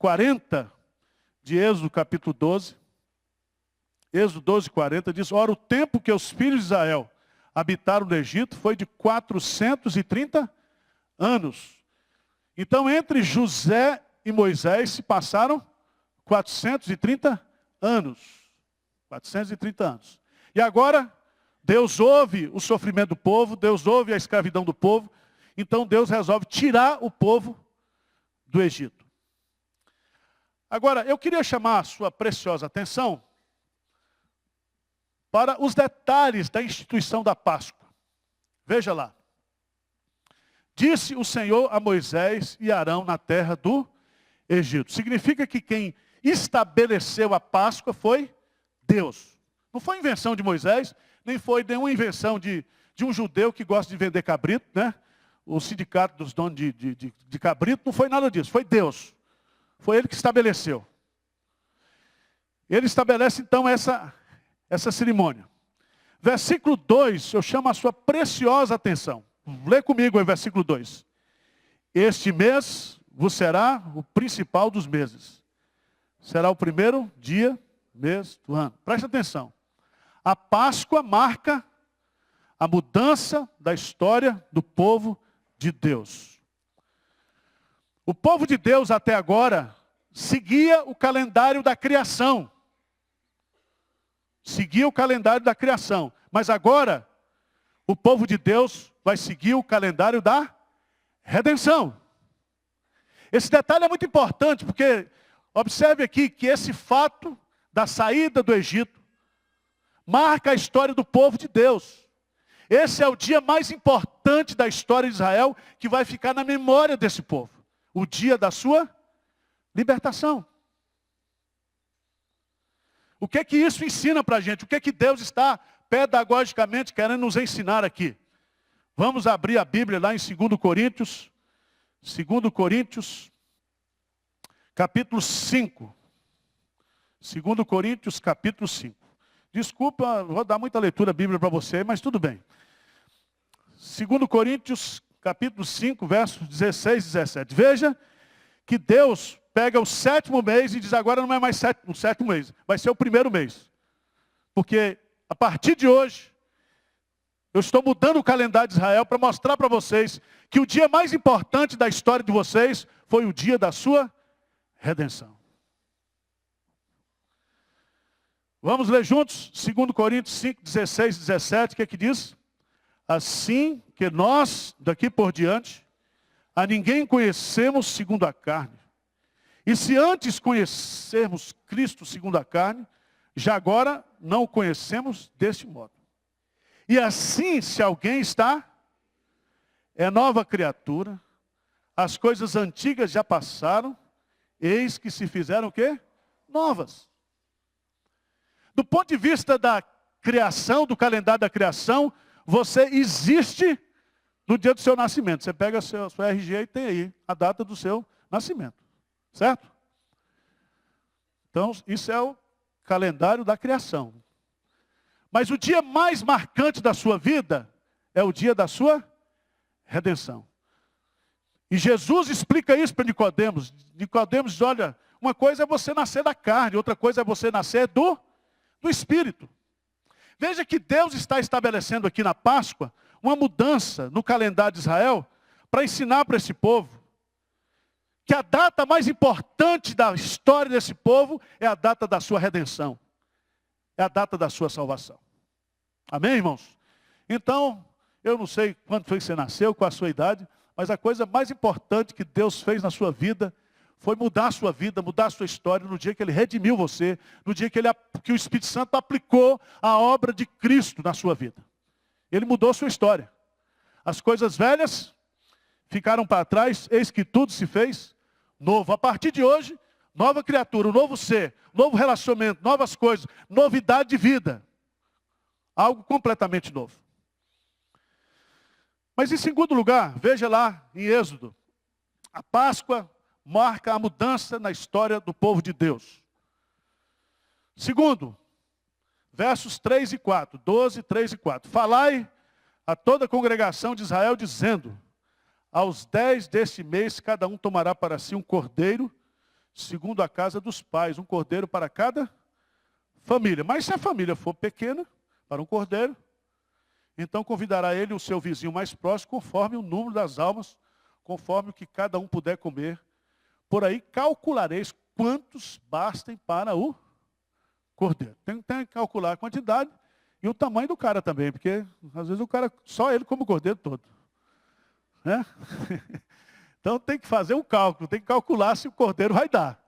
40 de Êxodo, capítulo 12. Êxodo 12, 40 diz: ora, o tempo que os filhos de Israel habitaram no Egito foi de 430 anos. Então, entre José e Moisés se passaram 430 anos. 430 anos. E agora, Deus ouve o sofrimento do povo, Deus ouve a escravidão do povo, então Deus resolve tirar o povo do Egito. Agora, eu queria chamar a sua preciosa atenção para os detalhes da instituição da Páscoa. Veja lá. Disse o Senhor a Moisés e Arão na terra do Egito. Significa que quem estabeleceu a Páscoa foi Deus. Não foi invenção de Moisés, nem foi nenhuma invenção de um judeu que gosta de vender cabrito, né? O sindicato dos donos de cabrito, não foi nada disso, foi Deus. Foi Ele que estabeleceu. Ele estabelece então essa cerimônia. Versículo 2, eu chamo a sua preciosa atenção. Lê comigo aí, versículo 2. Este mês vos será o principal dos meses. Será o primeiro dia, mês do ano. Preste atenção. A Páscoa marca a mudança da história do povo de Deus. O povo de Deus até agora seguia o calendário da criação. Seguia o calendário da criação. Mas agora, o povo de Deus vai seguir o calendário da redenção. Esse detalhe é muito importante, porque observe aqui que esse fato da saída do Egito marca a história do povo de Deus. Esse é o dia mais importante da história de Israel, que vai ficar na memória desse povo. O dia da sua libertação. O que é que isso ensina para a gente? O que é que Deus está pedagogicamente querendo nos ensinar aqui? Vamos abrir a Bíblia lá em 2 Coríntios. 2 Coríntios, capítulo 5. 2 Coríntios, capítulo 5. Desculpa, vou dar muita leitura bíblica para você, mas tudo bem. 2 Coríntios, capítulo 5, versos 16 e 17. Veja que Deus pega o 7º mês e diz: agora não é mais o 7º mês, vai ser o 1º mês. Porque a partir de hoje, eu estou mudando o calendário de Israel para mostrar para vocês que o dia mais importante da história de vocês foi o dia da sua redenção. Vamos ler juntos? 2 Coríntios 5, 16 e 17, o que é que diz? Assim que nós, daqui por diante, a ninguém conhecemos segundo a carne. E se antes conhecermos Cristo segundo a carne, já agora não o conhecemos deste modo. E assim, se alguém está, é nova criatura, as coisas antigas já passaram, eis que se fizeram o quê? Novas. Do ponto de vista da criação, do calendário da criação, você existe no dia do seu nascimento. Você pega a sua RG e tem aí a data do seu nascimento. Certo? Então, isso é o calendário da criação. Mas o dia mais marcante da sua vida é o dia da sua redenção. E Jesus explica isso para Nicodemos. Nicodemos diz: olha, uma coisa é você nascer da carne, outra coisa é você nascer do Espírito. Veja que Deus está estabelecendo aqui na Páscoa uma mudança no calendário de Israel para ensinar para esse povo que a data mais importante da história desse povo é a data da sua redenção. É a data da sua salvação. Amém, irmãos? Então, eu não sei quando foi que você nasceu, qual a sua idade, mas a coisa mais importante que Deus fez na sua vida foi mudar a sua vida, mudar a sua história no dia que Ele redimiu você, no dia que o Espírito Santo aplicou a obra de Cristo na sua vida. Ele mudou a sua história. As coisas velhas ficaram para trás, eis que tudo se fez novo. A partir de hoje, nova criatura, um novo ser, novo relacionamento, novas coisas, novidade de vida. Algo completamente novo. Mas em segundo lugar, veja lá em Êxodo, a Páscoa marca a mudança na história do povo de Deus. Segundo, versos 3 e 4, 12, 3 e 4. Falai a toda a congregação de Israel, dizendo: aos 10 deste mês, cada um tomará para si um cordeiro, segundo a casa dos pais, um cordeiro para cada família. Mas se a família for pequena, para um cordeiro, então convidará ele o seu vizinho mais próximo, conforme o número das almas, conforme o que cada um puder comer. Por aí calculareis quantos bastem para o cordeiro. Tem que calcular a quantidade e o tamanho do cara também, porque às vezes o cara, só ele come o cordeiro todo. Né? Então tem que fazer um cálculo, tem que calcular se o cordeiro vai dar.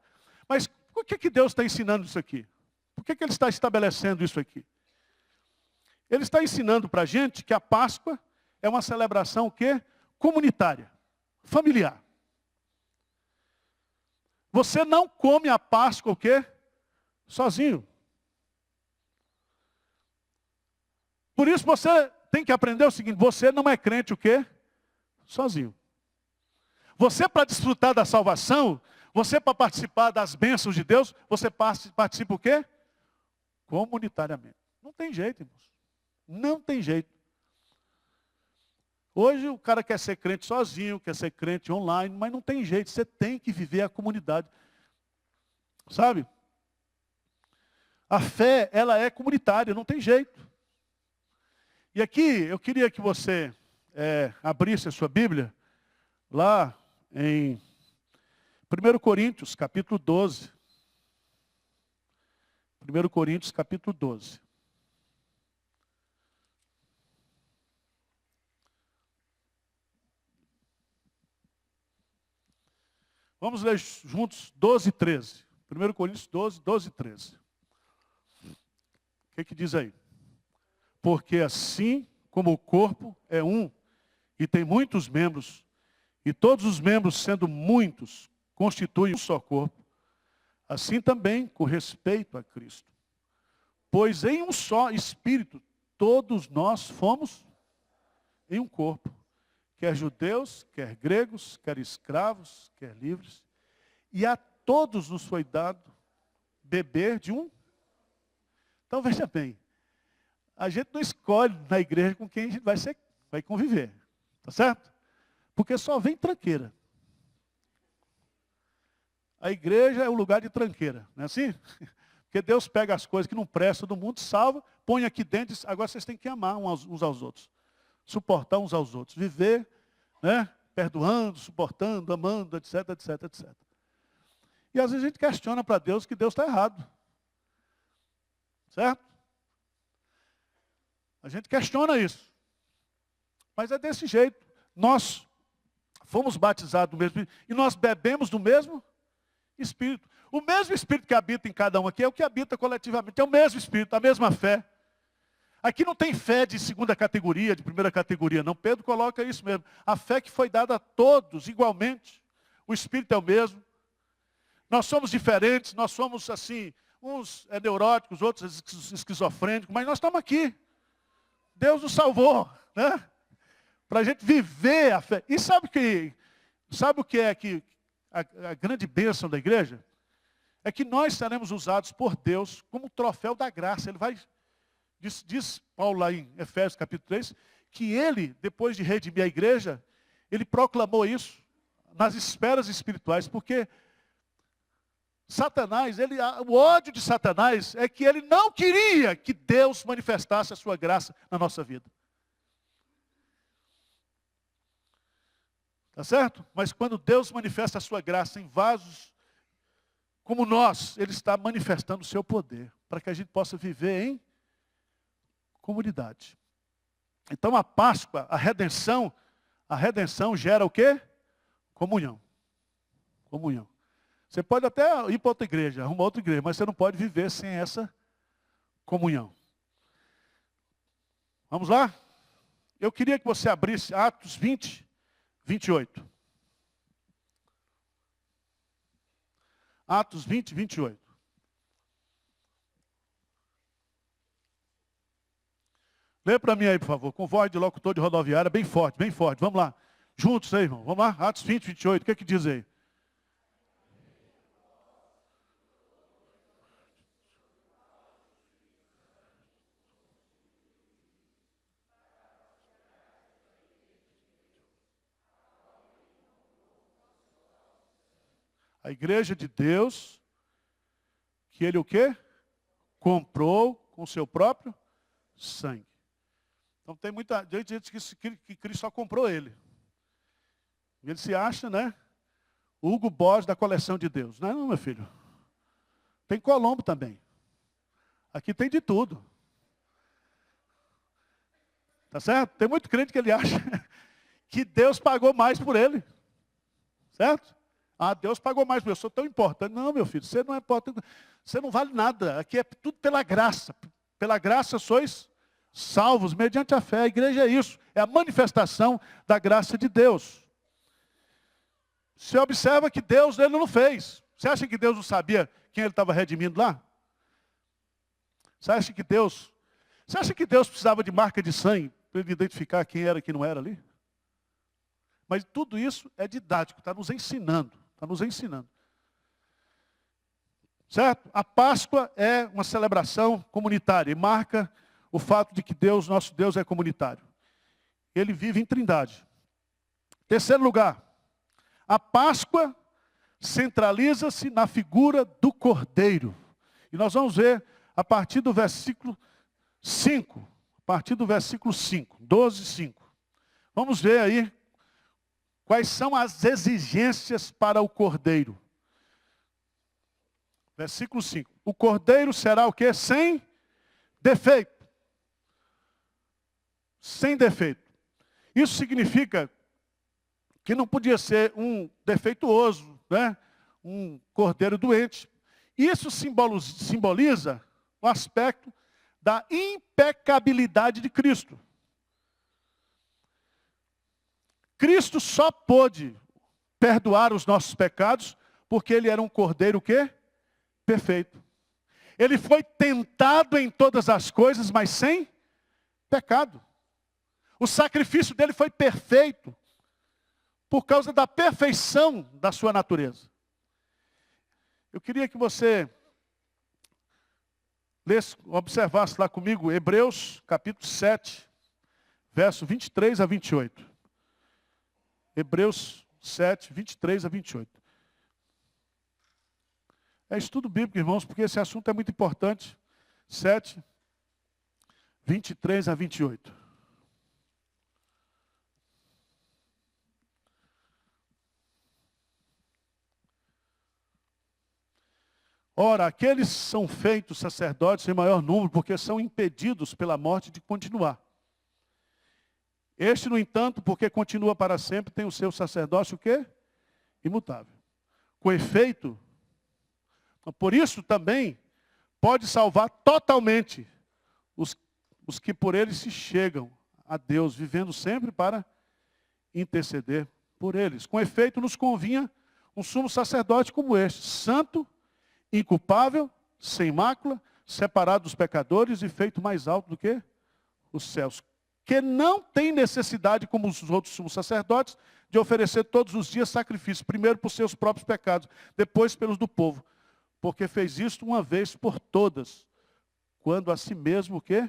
Mas por que Deus está ensinando isso aqui? Por que Ele está estabelecendo isso aqui? Ele está ensinando para a gente que a Páscoa é uma celebração o quê? Comunitária, familiar. Você não come a Páscoa o quê? Sozinho. Por isso você tem que aprender o seguinte, você não é crente o quê? Sozinho. Você para desfrutar da salvação, você para participar das bênçãos de Deus, você participa o quê? Comunitariamente. Não tem jeito, irmãos. Não tem jeito. Hoje o cara quer ser crente sozinho, quer ser crente online, mas não tem jeito. Você tem que viver a comunidade. Sabe? A fé, ela é comunitária, não tem jeito. E aqui, eu queria que você abrisse a sua Bíblia, lá em 1 Coríntios, capítulo 12. 1 Coríntios, capítulo 12. Vamos ler juntos 12 e 13. 1 Coríntios 12, 12 e 13. O que diz aí? Porque assim como o corpo é um e tem muitos membros, e todos os membros, sendo muitos, constituem um só corpo, assim também com respeito a Cristo. Pois em um só Espírito, todos nós fomos em um corpo, quer judeus, quer gregos, quer escravos, quer livres, e a todos nos foi dado beber de um. Então veja bem, a gente não escolhe na igreja com quem a gente vai conviver, tá certo? Porque só vem tranqueira. A igreja é um lugar de tranqueira, não é assim? Porque Deus pega as coisas que não prestam do mundo, salva, põe aqui dentro e diz, agora vocês têm que amar uns aos outros. Suportar uns aos outros. Viver, né? Perdoando, suportando, amando, etc, etc, etc. E às vezes a gente questiona para Deus que Deus está errado. Certo? A gente questiona isso. Mas é desse jeito. Nós fomos batizados do mesmo Espírito e nós bebemos do mesmo Espírito. O mesmo Espírito que habita em cada um aqui é o que habita coletivamente. É o mesmo Espírito, a mesma fé. Aqui não tem fé de segunda categoria, de primeira categoria, não. Pedro coloca isso mesmo. A fé que foi dada a todos igualmente. O Espírito é o mesmo. Nós somos diferentes, nós somos assim, uns neuróticos, outros esquizofrênicos, mas nós estamos aqui. Deus nos salvou, né? Para a gente viver a fé. E sabe o que é que a grande bênção da igreja? É que nós seremos usados por Deus como troféu da graça. Ele vai, diz Paulo lá em Efésios capítulo 3, que ele, depois de redimir a igreja, ele proclamou isso nas esferas espirituais, porque Satanás, o ódio de Satanás é que ele não queria que Deus manifestasse a sua graça na nossa vida. Tá certo? Mas quando Deus manifesta a sua graça em vasos como nós, Ele está manifestando o seu poder, para que a gente possa viver em comunidade. Então a Páscoa, a redenção gera o quê? Comunhão. Comunhão. Você pode até ir para outra igreja, arrumar outra igreja, mas você não pode viver sem essa comunhão. Vamos lá? Eu queria que você abrisse Atos 20, 28. Atos 20, 28. Lê para mim aí, por favor, com voz de locutor de rodoviária, bem forte, bem forte. Vamos lá. Juntos aí, irmão. Vamos lá. Atos 20, 28. O que é que diz aí? A igreja de Deus, que ele o quê? Comprou com o seu próprio sangue. Então tem muita gente que Cristo só comprou ele. Ele se acha, né? Hugo Boss da coleção de Deus. Não, não, meu filho. Tem Colombo também. Aqui tem de tudo. Tá certo? Tem muito crente que ele acha que Deus pagou mais por ele. Certo? Ah, Deus pagou mais por ele. Eu sou tão importante. Não, meu filho, você não é importante. Você não vale nada. Aqui é tudo pela graça. Pela graça sois salvos mediante a fé. A igreja é isso. É a manifestação da graça de Deus. Você observa que Deus ele não fez. Você acha que Deus não sabia quem ele estava redimindo lá? Você acha que Deus precisava de marca de sangue para ele identificar quem era e quem não era ali? Mas tudo isso é didático, está nos ensinando. Está nos ensinando. Certo? A Páscoa é uma celebração comunitária e marca o fato de que Deus, nosso Deus, é comunitário. Ele vive em trindade. Terceiro lugar, a Páscoa centraliza-se na figura do Cordeiro. E nós vamos ver a partir do versículo 5. A partir do versículo 5, 12, 5. Vamos ver aí quais são as exigências para o Cordeiro. Versículo 5. O Cordeiro será o quê? Sem defeito. Sem defeito. Isso significa que não podia ser um defeituoso, né? Um cordeiro doente. Isso simboliza o aspecto da impecabilidade de Cristo. Cristo só pôde perdoar os nossos pecados porque ele era um cordeiro o quê? Perfeito. Ele foi tentado em todas as coisas, mas sem pecado. O sacrifício dele foi perfeito por causa da perfeição da sua natureza. Eu queria que você observasse lá comigo Hebreus capítulo 7, verso 23 a 28. Hebreus 7, 23 a 28. É estudo bíblico, irmãos, porque esse assunto é muito importante. 7, 23 a 28. Ora, aqueles são feitos sacerdotes em maior número, porque são impedidos pela morte de continuar. Este, no entanto, porque continua para sempre, tem o seu sacerdócio o quê? Imutável. Com efeito, por isso também pode salvar totalmente os que por ele se chegam a Deus, vivendo sempre para interceder por eles. Com efeito, nos convinha um sumo sacerdote como este, santo, inculpável, sem mácula, separado dos pecadores e feito mais alto do que os céus. Que não tem necessidade, como os outros sumos sacerdotes, de oferecer todos os dias sacrifício, primeiro por seus próprios pecados, depois pelos do povo. Porque fez isto uma vez por todas, quando a si mesmo o quê?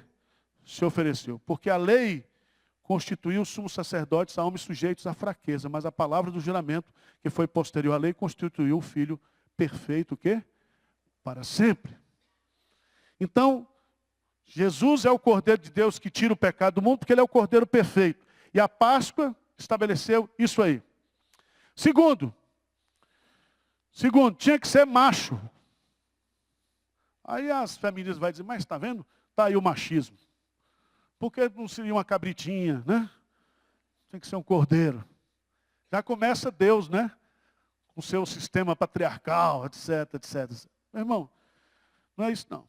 Se ofereceu. Porque a lei constituiu os sumos sacerdotes a homens sujeitos à fraqueza, mas a palavra do juramento, que foi posterior à lei, constituiu o Filho perfeito, o quê? Para sempre. Então, Jesus é o Cordeiro de Deus que tira o pecado do mundo, porque ele é o Cordeiro perfeito. E a Páscoa estabeleceu isso aí. Segundo, tinha que ser macho. Aí as feministas vão dizer, mas está vendo? Está aí o machismo. Por que não seria uma cabritinha, né? Tem que ser um cordeiro. Já começa Deus, né? Com o seu sistema patriarcal, etc, etc. Meu irmão, não é isso não.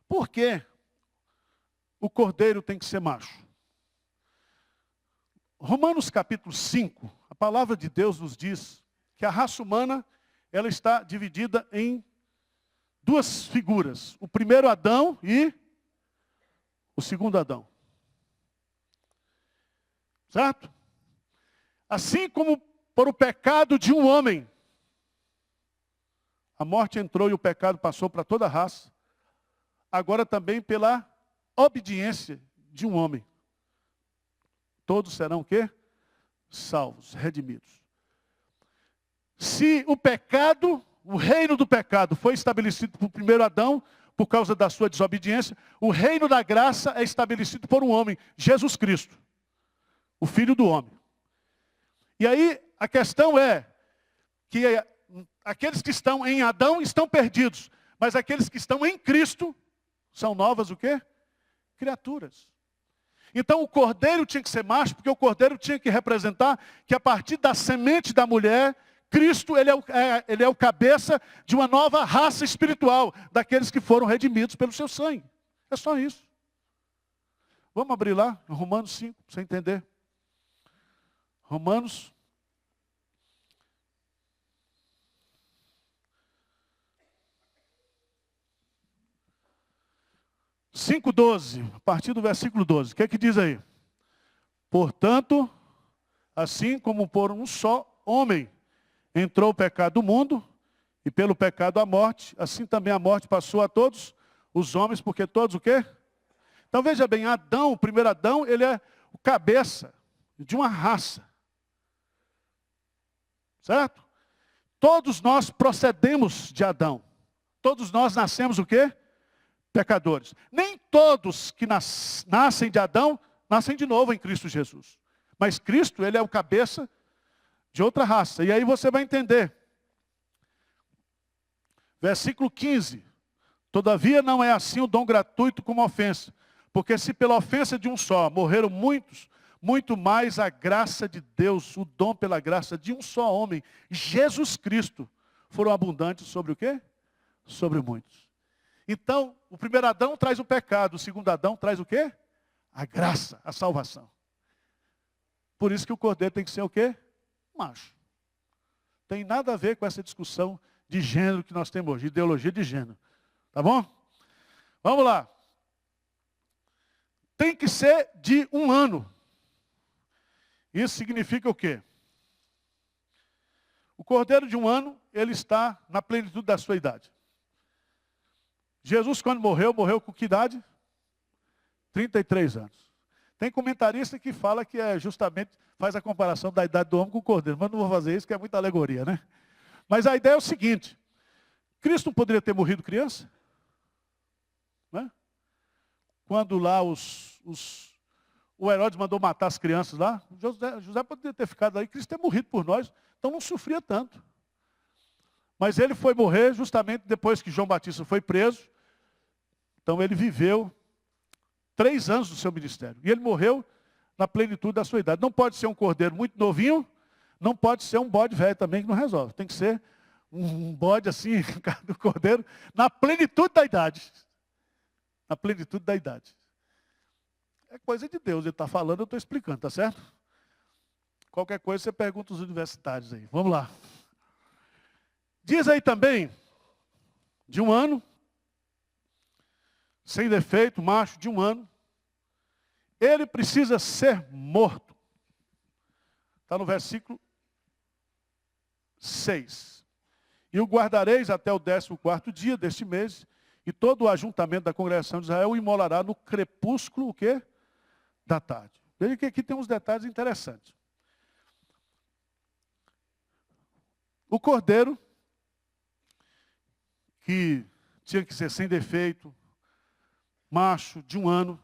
Por que o cordeiro tem que ser macho? Romanos capítulo 5, a palavra de Deus nos diz que a raça humana, ela está dividida em duas figuras. O primeiro Adão e o segundo Adão. Certo? Assim como por o pecado de um homem, a morte entrou e o pecado passou para toda a raça. Agora também pela obediência de um homem. Todos serão o quê? Salvos, redimidos. Se o pecado, o reino do pecado foi estabelecido por primeiro Adão, por causa da sua desobediência, o reino da graça é estabelecido por um homem, Jesus Cristo, o Filho do homem. E aí a questão é que aqueles que estão em Adão estão perdidos, mas aqueles que estão em Cristo são novas o quê? Criaturas. Então o cordeiro tinha que ser macho, porque o cordeiro tinha que representar que a partir da semente da mulher, Cristo ele é o cabeça de uma nova raça espiritual, daqueles que foram redimidos pelo seu sangue. É só isso. Vamos abrir lá, Romanos 5, para você entender. Romanos 5:12, a partir do versículo 12. O que é que diz aí? Portanto, assim como por um só homem entrou o pecado do mundo, e pelo pecado a morte, assim também a morte passou a todos os homens, porque todos o quê? Então veja bem, Adão, o primeiro Adão, ele é o cabeça de uma raça. Certo? Todos nós procedemos de Adão. Todos nós nascemos o quê? Pecadores. Nem todos que nascem de Adão, nascem de novo em Cristo Jesus. Mas Cristo, ele é o cabeça de outra raça. E aí você vai entender. Versículo 15. Todavia não é assim o dom gratuito como a ofensa. Porque se pela ofensa de um só morreram muitos, muito mais a graça de Deus, o dom pela graça de um só homem, Jesus Cristo, foram abundantes sobre o quê? Sobre muitos. Então, o primeiro Adão traz o pecado, o segundo Adão traz o quê? A graça, a salvação. Por isso que o cordeiro tem que ser o quê? Macho. Tem nada a ver com essa discussão de gênero que nós temos hoje, ideologia de gênero. Tá bom? Vamos lá. Tem que ser de 1 ano. Isso significa o quê? O cordeiro de 1 ano, ele está na plenitude da sua idade. Jesus, quando morreu, morreu com que idade? 33 anos. Tem comentarista que fala que justamente faz a comparação da idade do homem com o cordeiro, mas não vou fazer isso, que é muita alegoria, né? Mas a ideia é o seguinte: Cristo não poderia ter morrido criança? Né? Quando lá o Herodes mandou matar as crianças lá, José poderia ter ficado aí, Cristo ter morrido por nós, então não sofria tanto. Mas ele foi morrer justamente depois que João Batista foi preso. Então ele viveu 3 anos do seu ministério. E ele morreu na plenitude da sua idade. Não pode ser um cordeiro muito novinho, não pode ser um bode velho também que não resolve. Tem que ser um bode assim, do cordeiro, na plenitude da idade. Na plenitude da idade. É coisa de Deus, ele está falando, eu estou explicando, tá certo? Qualquer coisa você pergunta aos universitários aí. Vamos lá. Diz aí também, de 1 ano, sem defeito, macho de 1 ano, ele precisa ser morto. Está no versículo 6. E o guardareis até o 14º dia deste mês, e todo o ajuntamento da congregação de Israel o imolará no crepúsculo, o quê? Da tarde. Veja que aqui tem uns detalhes interessantes. O cordeiro, que tinha que ser sem defeito, macho, de 1 ano,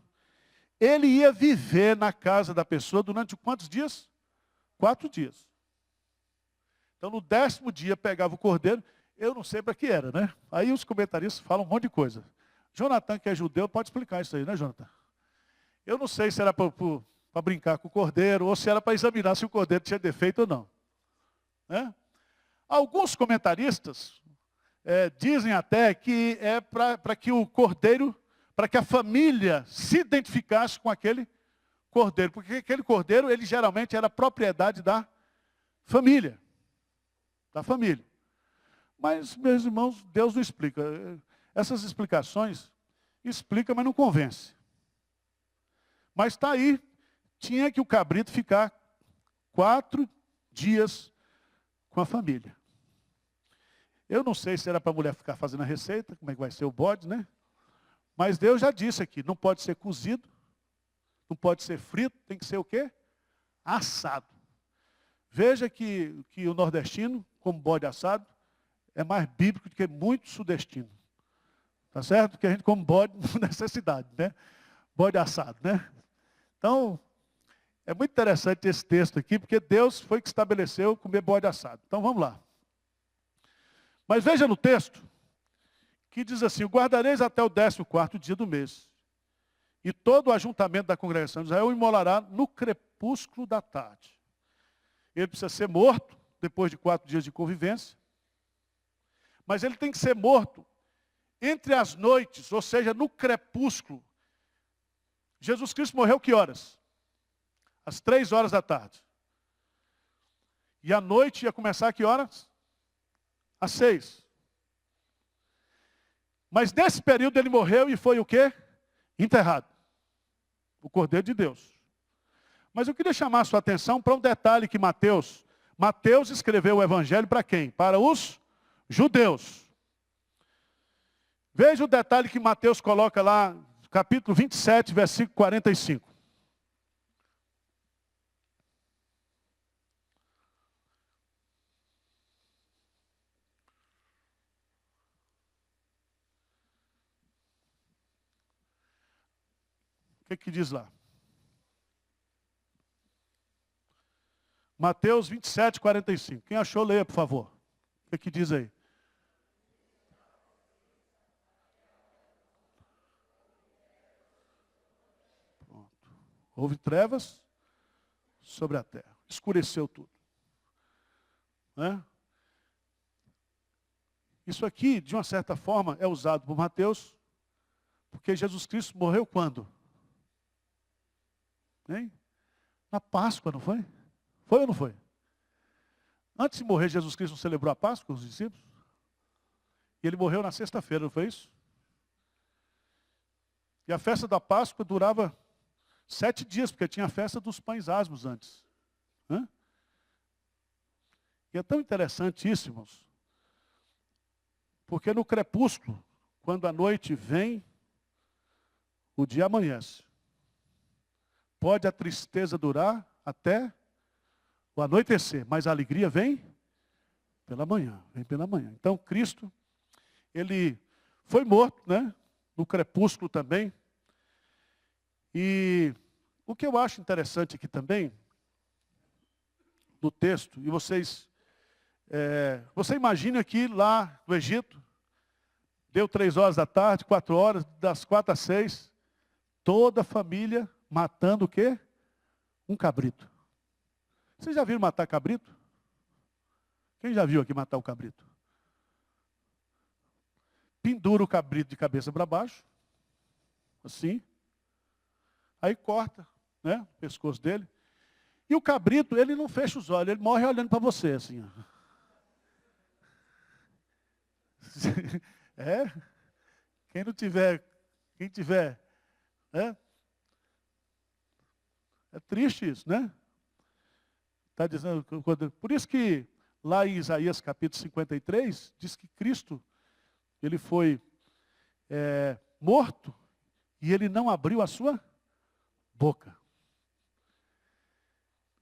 ele ia viver na casa da pessoa durante quantos dias? 4 dias. Então no 10º dia pegava o cordeiro, eu não sei para que era, né? Aí os comentaristas falam um monte de coisa. Jonathan, que é judeu, pode explicar isso aí, né, Jonathan? Eu não sei se era para brincar com o cordeiro, ou se era para examinar se o cordeiro tinha defeito ou não. Né? Alguns comentaristas dizem até que é para que o cordeiro, para que a família se identificasse com aquele cordeiro. Porque aquele cordeiro, ele geralmente era propriedade da família. Da família. Mas, meus irmãos, Deus não explica. Essas explicações explicam, mas não convence. Mas está aí, tinha que o cabrito ficar 4 dias com a família. Eu não sei se era para a mulher ficar fazendo a receita, como é que vai ser o bode, né? Mas Deus já disse aqui, não pode ser cozido, não pode ser frito, tem que ser o quê? Assado. Veja que o nordestino, como bode assado, é mais bíblico do que muito sudestino. Tá certo? Porque a gente come bode por necessidade, né? Bode assado, né? Então, é muito interessante esse texto aqui, porque Deus foi que estabeleceu comer bode assado. Então, vamos lá. Mas veja no texto, que diz assim, o guardareis até o 14º dia do mês. E todo o ajuntamento da congregação de Israel o imolará no crepúsculo da tarde. Ele precisa ser morto, depois de 4 dias de convivência. Mas ele tem que ser morto entre as noites, ou seja, no crepúsculo. Jesus Cristo morreu que horas? Às 3 horas da tarde. E a noite ia começar a que horas? Às 6. Mas nesse período ele morreu e foi o quê? Enterrado. O Cordeiro de Deus. Mas eu queria chamar a sua atenção para um detalhe que Mateus escreveu o evangelho para quem? Para os judeus. Veja o detalhe que Mateus coloca lá, capítulo 27, versículo 45. O que diz lá? Mateus 27, 45. Quem achou, leia, por favor. O que diz aí? Pronto. Houve trevas sobre a terra. Escureceu tudo. Né? Isso aqui, de uma certa forma, é usado por Mateus, porque Jesus Cristo morreu quando? Hein? Na Páscoa, não foi? Foi ou não foi? Antes de morrer, Jesus Cristo celebrou a Páscoa com os discípulos? E ele morreu na sexta-feira, não foi isso? E a festa da Páscoa durava 7 dias, porque tinha a festa dos pães asmos antes. Hã? E é tão interessante isso, irmãos, porque no crepúsculo, quando a noite vem, o dia amanhece. Pode a tristeza durar até o anoitecer, mas a alegria vem pela manhã, Então Cristo, ele foi morto, né? No crepúsculo também. E o que eu acho interessante aqui também, no texto, e você imagina que lá no Egito, deu 3 horas da tarde, 4 horas, das 4 às 6, toda a família matando o quê? Um cabrito. Vocês já viram matar cabrito? Quem já viu aqui matar o cabrito? Pendura o cabrito de cabeça para baixo, assim. Aí corta, né, o pescoço dele. E o cabrito, ele não fecha os olhos, ele morre olhando para você, assim. Ó. Quem tiver, né? É triste isso, né? Está dizendo, por isso que lá em Isaías capítulo 53, diz que Cristo, ele foi morto e ele não abriu a sua boca.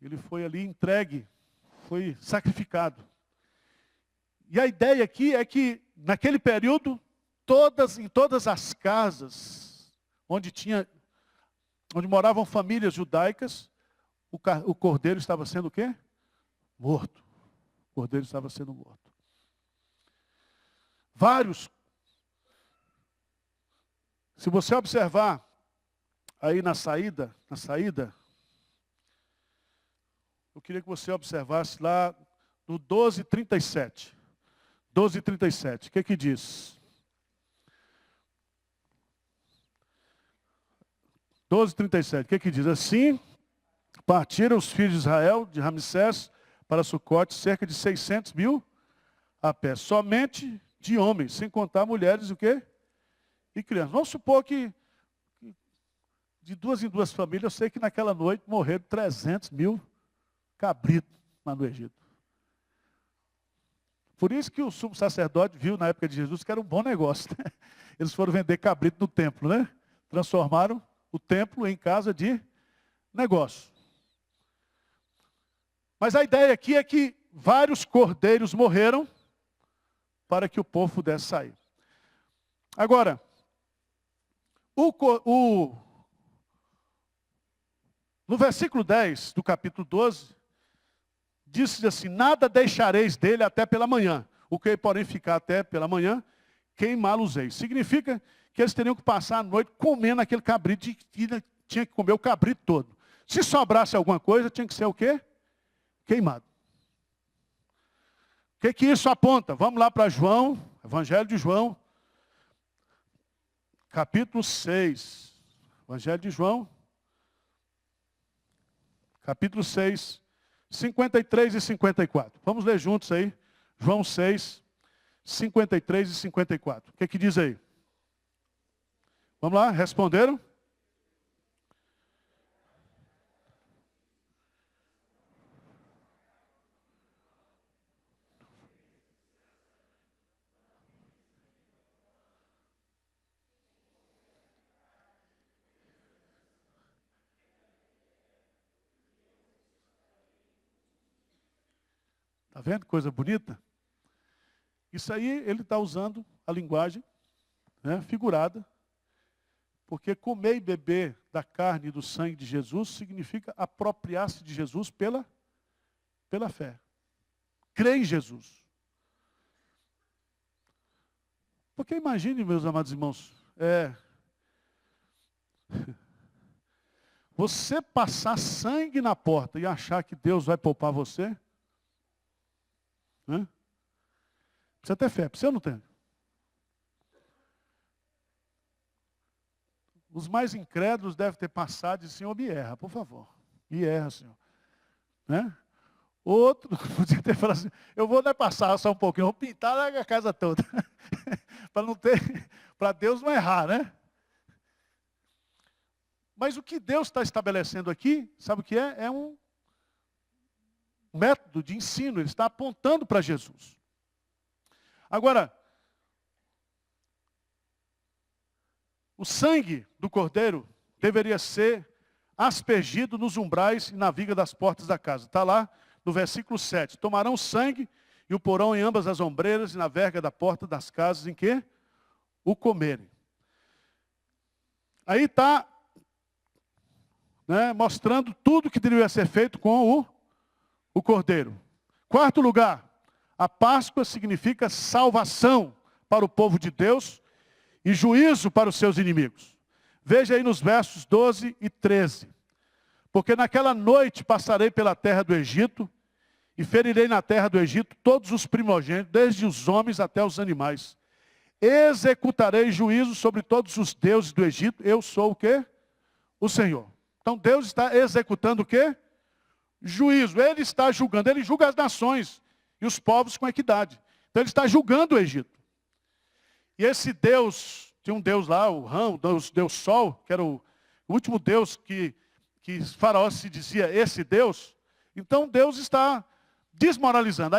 Ele foi ali entregue, foi sacrificado. E a ideia aqui é que, naquele período, em todas as casas onde moravam famílias judaicas, o cordeiro estava sendo o quê? Morto. O cordeiro estava sendo morto. Vários. Se você observar aí na saída, eu queria que você observasse lá no 12:37. 12:37. O que diz? 12:37. O que diz? Assim, partiram os filhos de Israel, de Ramsés, para Sucote, cerca de 600.000 a pé. Somente de homens, sem contar mulheres e o quê? E crianças. Vamos supor que de 2 em 2 famílias, eu sei que naquela noite morreram 300.000 cabritos lá no Egito. Por isso que o sumo sacerdote viu na época de Jesus que era um bom negócio. Né? Eles foram vender cabrito no templo, né? Transformaram o templo em casa de negócio. Mas a ideia aqui é que vários cordeiros morreram para que o povo pudesse sair. Agora, no versículo 10 do capítulo 12, disse assim: nada deixareis dele até pela manhã. O que, porém, ficar até pela manhã, queimá-los-eis. Significa que eles teriam que passar a noite comendo aquele cabrito, e tinha que comer o cabrito todo. Se sobrasse alguma coisa, tinha que ser o quê? Queimado. O que isso aponta? Vamos lá para João, Evangelho de João, capítulo 6. Evangelho de João, capítulo 6, 53 e 54. Vamos ler juntos aí. João 6, 53 e 54. O que diz aí? Vamos lá, responderam? Está vendo? Coisa bonita. Isso aí ele está usando a linguagem, né, figurada, porque comer e beber da carne e do sangue de Jesus significa apropriar-se de Jesus pela fé. Crer em Jesus. Porque imagine, meus amados irmãos, você passar sangue na porta e achar que Deus vai poupar você? Precisa ter fé, precisa ou não ter? Os mais incrédulos devem ter passado e disse: Senhor, me erra, por favor. Me erra, Senhor. Né? Outro podia ter falado assim: eu vou passar só um pouquinho, vou pintar a casa toda. Para Deus não errar, né? Mas o que Deus está estabelecendo aqui, sabe o que é? É um método de ensino, ele está apontando para Jesus. Agora, o sangue do cordeiro deveria ser aspergido nos umbrais e na viga das portas da casa. Está lá no versículo 7. Tomarão sangue e o porão em ambas as ombreiras e na verga da porta das casas em que o comerem. Aí está, né, mostrando tudo que deveria ser feito com o cordeiro. Quarto lugar, a Páscoa significa salvação para o povo de Deus e juízo para os seus inimigos. Veja aí nos versos 12 e 13. Porque naquela noite passarei pela terra do Egito e ferirei na terra do Egito todos os primogênitos, desde os homens até os animais. Executarei juízo sobre todos os deuses do Egito. Eu sou o quê? O Senhor. Então Deus está executando o quê? Juízo. Ele está julgando. Ele julga as nações e os povos com equidade. Então ele está julgando o Egito. E esse Deus, tinha um Deus lá, o Ram, Deus Sol, que era o último Deus que Faraó se dizia esse Deus. Então Deus está desmoralizando.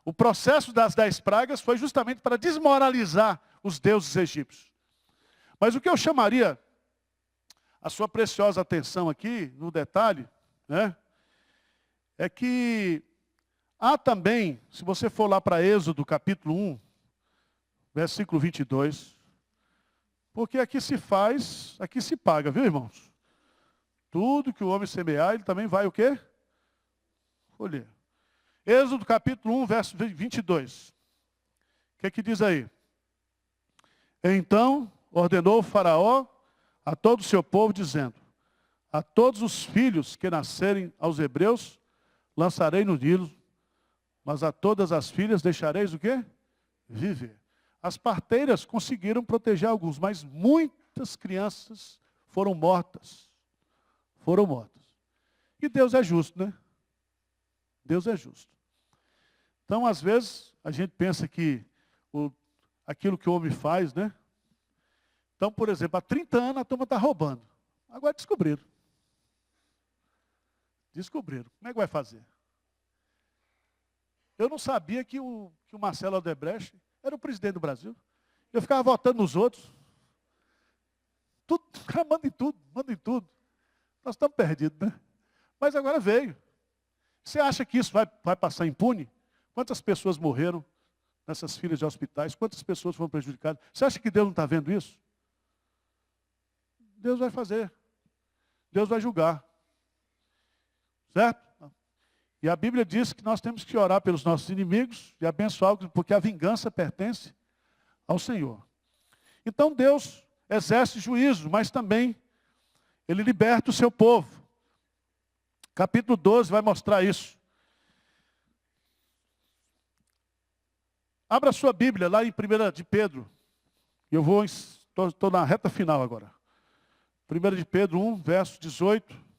O processo das 10 pragas foi justamente para desmoralizar os deuses egípcios. Mas o que eu chamaria a sua preciosa atenção aqui, no detalhe, né, é que há também, se você for lá para Êxodo capítulo 1, versículo 22, porque aqui se faz, aqui se paga, viu, irmãos? Tudo que o homem semear, ele também vai o quê? Colher. Êxodo capítulo 1, verso 22. O que diz aí? Então ordenou o Faraó a todo o seu povo, dizendo: a todos os filhos que nascerem aos hebreus, lançarei no Nilo, mas a todas as filhas deixareis o quê? Viver. As parteiras conseguiram proteger alguns, mas muitas crianças foram mortas. Foram mortas. E Deus é justo, né? Deus é justo. Então, às vezes, a gente pensa que aquilo que o homem faz, né? Então, por exemplo, há 30 anos a turma está roubando. Agora descobriram. Descobriram. Como é que vai fazer? Eu não sabia que o Marcelo Odebrecht era o presidente do Brasil. Eu ficava votando nos outros. Tudo, o cara manda em tudo, manda em tudo. Nós estamos perdidos, né? Mas agora veio. Você acha que isso vai passar impune? Quantas pessoas morreram nessas filas de hospitais? Quantas pessoas foram prejudicadas? Você acha que Deus não está vendo isso? Deus vai fazer. Deus vai julgar. Certo? E a Bíblia diz que nós temos que orar pelos nossos inimigos e abençoá-los, porque a vingança pertence ao Senhor. Então Deus exerce juízo, mas também Ele liberta o seu povo. Capítulo 12 vai mostrar isso. Abra a sua Bíblia lá em 1 de Pedro. Eu estou na reta final agora. 1 de Pedro 1, verso 18.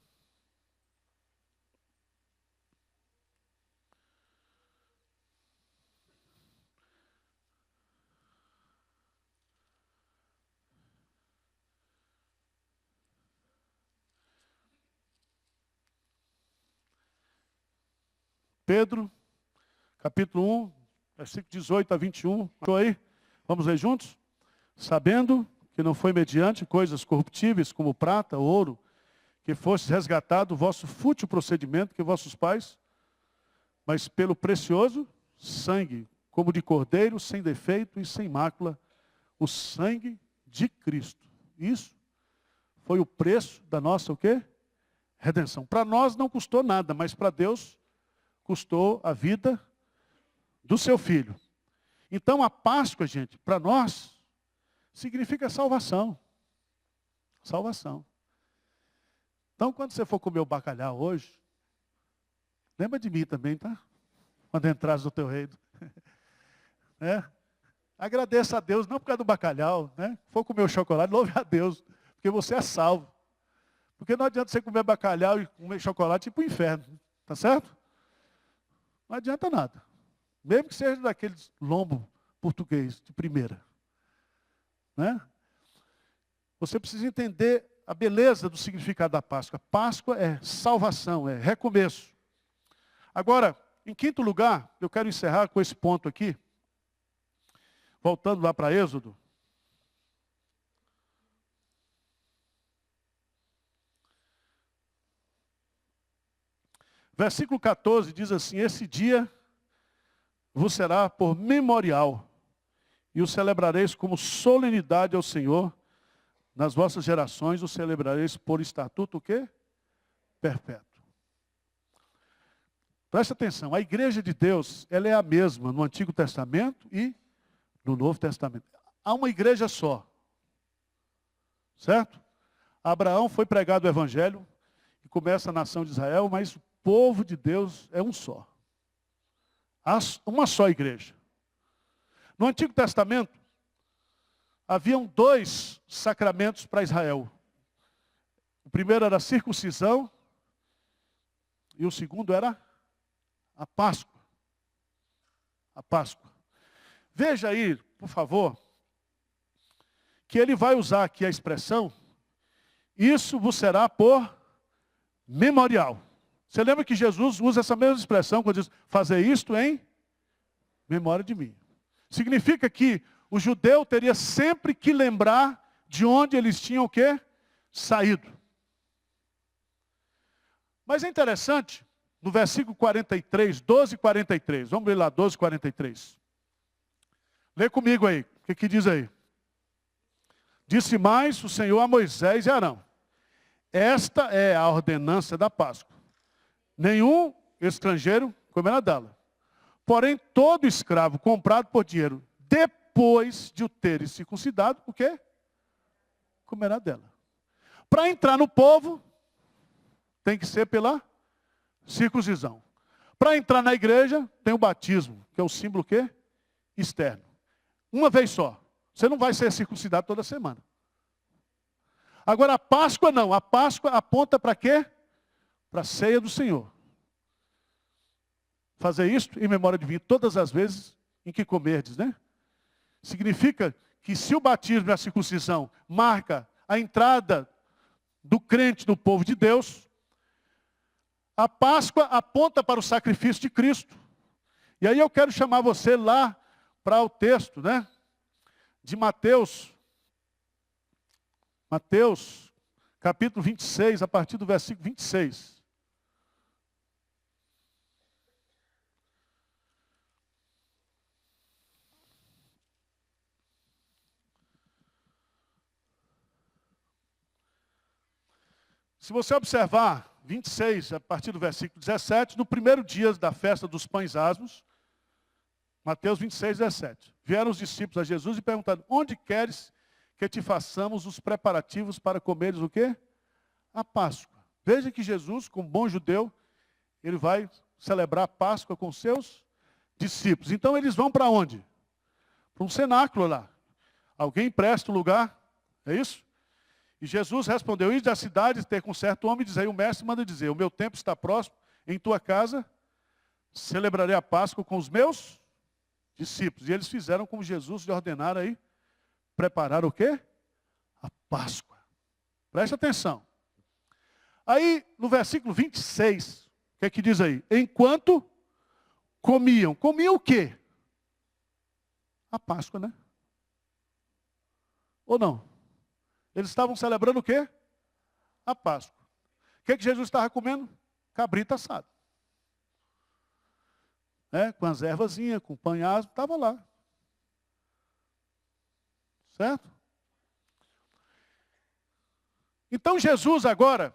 Pedro, capítulo 1, versículo 18 a 21. Estou aí? Vamos ler juntos? Sabendo que não foi mediante coisas corruptíveis como prata, ouro, que fosse resgatado o vosso fútil procedimento que vossos pais, mas pelo precioso sangue, como de cordeiro, sem defeito e sem mácula, o sangue de Cristo. Isso foi o preço da nossa o quê? Redenção. Para nós não custou nada, mas para Deus custou a vida do seu filho. Então a Páscoa, gente, para nós, significa salvação. Salvação. Então quando você for comer o bacalhau hoje, lembra de mim também, tá? Quando entrares no teu reino. Né? Agradeça a Deus, não por causa do bacalhau, né? For comer o chocolate, louve a Deus, porque você é salvo. Porque não adianta você comer bacalhau e comer chocolate e ir para o inferno, tá certo? Não adianta nada. Mesmo que seja daqueles lombo português de primeira. Né? Você precisa entender a beleza do significado da Páscoa. Páscoa é salvação, é recomeço. Agora, em quinto lugar, eu quero encerrar com esse ponto aqui. Voltando lá para Êxodo. Versículo 14 diz assim: esse dia vos será por memorial, e o celebrareis como solenidade ao Senhor. Nas vossas gerações o celebrareis por estatuto o quê? Perpétuo. Presta atenção, a igreja de Deus, ela é a mesma no Antigo Testamento e no Novo Testamento. Há uma igreja só. Certo? Abraão foi pregado o Evangelho, e começa a nação de Israel, mas o povo de Deus é um só. Há uma só igreja. No Antigo Testamento, haviam 2 sacramentos para Israel. O primeiro era a circuncisão, e o segundo era a Páscoa. A Páscoa. Veja aí, por favor, que ele vai usar aqui a expressão, isso vos será por memorial. Você lembra que Jesus usa essa mesma expressão quando diz, fazer isto em memória de mim. Significa que o judeu teria sempre que lembrar de onde eles tinham o quê? Saído. Mas é interessante, no versículo 43, 12:43. Vamos ler lá, 12:43. Lê comigo aí, o que diz aí? Disse mais o Senhor a Moisés e Arão: esta é a ordenança da Páscoa. Nenhum estrangeiro comerá dela. Porém, todo escravo comprado por dinheiro, depois de o ter circuncidado, o quê? Comerá dela. Para entrar no povo, tem que ser pela circuncisão. Para entrar na igreja, tem o batismo, que é o símbolo o quê? Externo. Uma vez só. Você não vai ser circuncidado toda semana. Agora a Páscoa não. A Páscoa aponta para quê? Para a ceia do Senhor. Fazer isto em memória de mim todas as vezes em que comerdes, né? Significa que se o batismo e a circuncisão marca a entrada do crente no povo de Deus, a Páscoa aponta para o sacrifício de Cristo. E aí eu quero chamar você lá para o texto, né? De Mateus. Mateus, capítulo 26, a partir do versículo 26. Se você observar 26, a partir do versículo 17, no primeiro dia da festa dos pães asmos, Mateus 26, 17. Vieram os discípulos a Jesus e perguntaram: onde queres que te façamos os preparativos para comeres o quê? A Páscoa. Veja que Jesus, como bom judeu, ele vai celebrar a Páscoa com seus discípulos. Então eles vão para onde? Para um cenáculo lá. Alguém empresta o lugar, é isso? E Jesus respondeu: ide à cidade ter com certo homem, diz aí o mestre manda dizer: o meu tempo está próximo, em tua casa celebrarei a Páscoa com os meus discípulos. E eles fizeram como Jesus lhe ordenara aí, preparar o quê? A Páscoa. Preste atenção. Aí, no versículo 26, o que é que diz aí? Enquanto comiam. Comiam o quê? A Páscoa, né? Ou não? Eles estavam celebrando o quê? A Páscoa. O que é que Jesus estava comendo? Cabrito assado. Com as ervazinhas, com o panhasmo, estava lá. Certo? Então Jesus agora,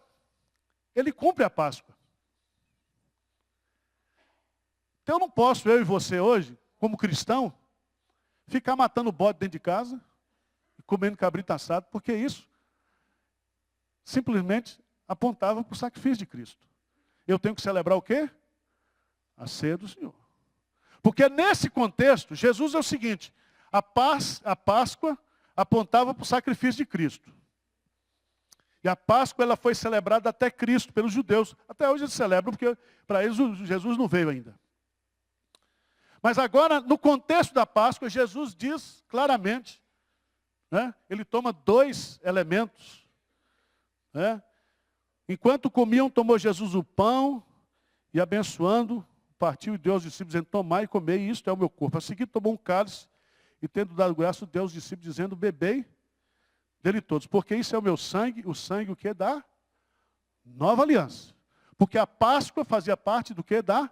ele cumpre a Páscoa. Então eu não posso, eu e você hoje, como cristão, ficar matando bode dentro de casa e comendo cabrito assado, porque isso simplesmente apontava para o sacrifício de Cristo. Eu tenho que celebrar o quê? A ceia do Senhor. Porque nesse contexto, Jesus é o seguinte: a Páscoa apontava para o sacrifício de Cristo. E a Páscoa ela foi celebrada até Cristo, pelos judeus. Até hoje eles celebram, porque para eles Jesus não veio ainda. Mas agora, no contexto da Páscoa, Jesus diz claramente, ele toma dois elementos. Enquanto comiam, tomou Jesus o pão e abençoando, partiu e deu aos discípulos, dizendo: tomai e comei, isto é o meu corpo. A seguir tomou um cálice e, tendo dado graça, deu aos discípulos, dizendo: bebei dele todos, porque isso é o meu sangue, o sangue o que? Da nova aliança. Porque a Páscoa fazia parte do que? Da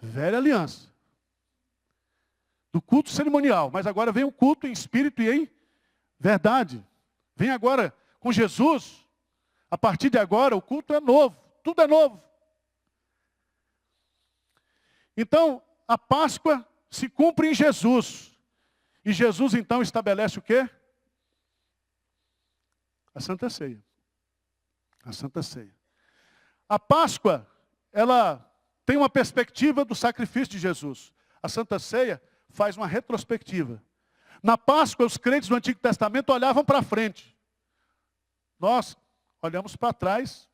velha aliança. Do culto cerimonial. Mas agora vem o culto em espírito e em verdade. Vem agora com Jesus. A partir de agora o culto é novo. Tudo é novo. Então, a Páscoa se cumpre em Jesus. E Jesus então estabelece o quê? A Santa Ceia. A Santa Ceia. A Páscoa, ela tem uma perspectiva do sacrifício de Jesus. A Santa Ceia faz uma retrospectiva. Na Páscoa, os crentes do Antigo Testamento olhavam para frente. Nós olhamos para trás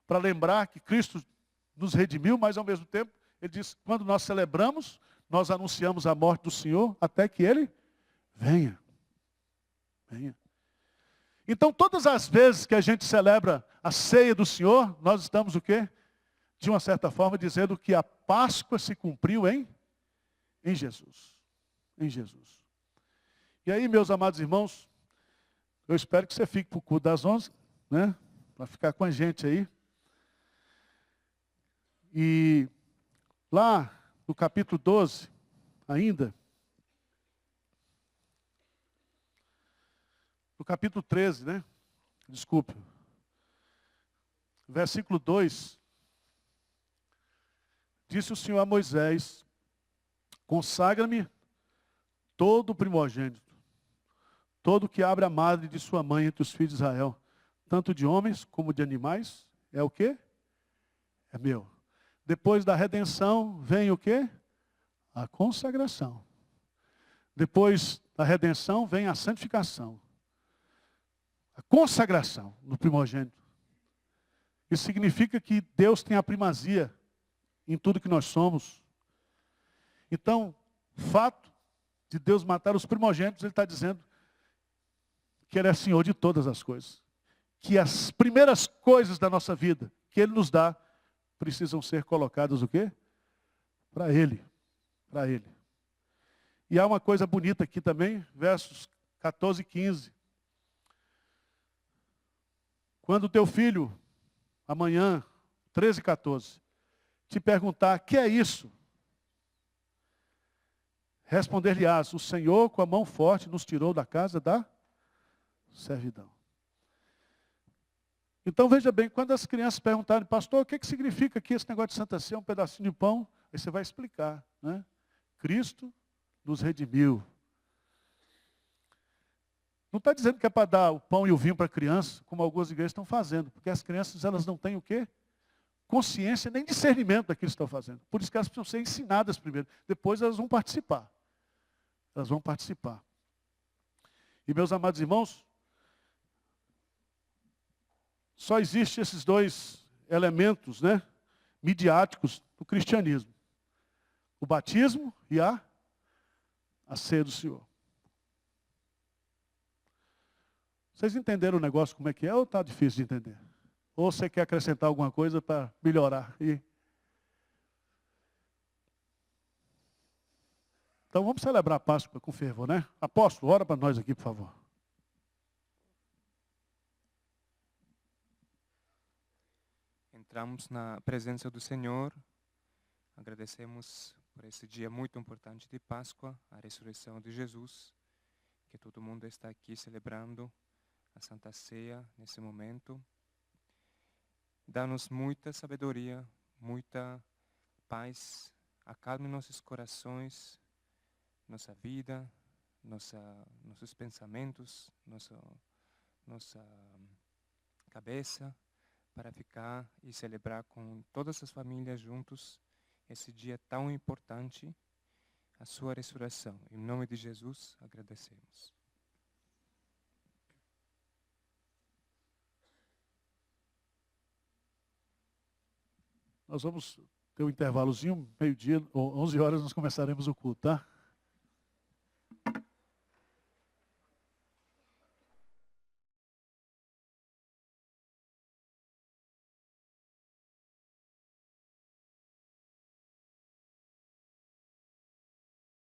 para lembrar que Cristo nos redimiu, mas ao mesmo tempo, ele diz: quando nós celebramos, nós anunciamos a morte do Senhor até que Ele venha. Venha. Então, todas as vezes que a gente celebra a ceia do Senhor, nós estamos o quê? De uma certa forma, dizendo que a Páscoa se cumpriu em Jesus. Em Jesus. E aí, meus amados irmãos, eu espero que você fique para o culto das 11, para ficar com a gente aí. E lá no capítulo 12, ainda, no capítulo 13, Desculpe. Versículo 2. Disse o Senhor a Moisés: consagra-me todo o primogênito, todo que abre a madre de sua mãe entre os filhos de Israel, tanto de homens como de animais, é o quê? É meu. Depois da redenção vem o quê? A consagração. Depois da redenção vem a santificação. A consagração no primogênito. Isso significa que Deus tem a primazia em tudo que nós somos. Então, o fato de Deus matar os primogênitos, Ele está dizendo que Ele é Senhor de todas as coisas. Que as primeiras coisas da nossa vida que Ele nos dá, precisam ser colocadas o quê? Para Ele. Para Ele. E há uma coisa bonita aqui também, versos 14 e 15. Quando o teu filho, amanhã, 13 e 14, te perguntar: que é isso? Responder-lhe-ás: o Senhor com a mão forte nos tirou da casa da servidão. Então veja bem, quando as crianças perguntarem, pastor, o que significa aqui esse negócio de Santa Ceia, um pedacinho de pão? Aí você vai explicar, né? Cristo nos redimiu. Não está dizendo que é para dar o pão e o vinho para a criança, como algumas igrejas estão fazendo, porque as crianças elas não têm o quê? Consciência nem discernimento daquilo que estão fazendo. Por isso que elas precisam ser ensinadas primeiro. Depois elas vão participar. Elas vão participar. E meus amados irmãos, só existem esses dois elementos, né, midiáticos do cristianismo. O batismo e a ceia do Senhor. Vocês entenderam o negócio como é que é ou está difícil de entender? Ou você quer acrescentar alguma coisa para melhorar? Então vamos celebrar a Páscoa com fervor, né? Apóstolo, ora para nós aqui, por favor. Entramos na presença do Senhor, agradecemos por esse dia muito importante de Páscoa, a ressurreição de Jesus, que todo mundo está aqui celebrando a Santa Ceia nesse momento. Dá-nos muita sabedoria, muita paz, acalme nossos corações, nossa vida, nossos pensamentos, nossa cabeça, para ficar e celebrar com todas as famílias juntos esse dia tão importante, a sua ressurreição. Em nome de Jesus, agradecemos. Nós vamos ter um intervalozinho, meio-dia, ou 11 horas nós começaremos o culto, tá?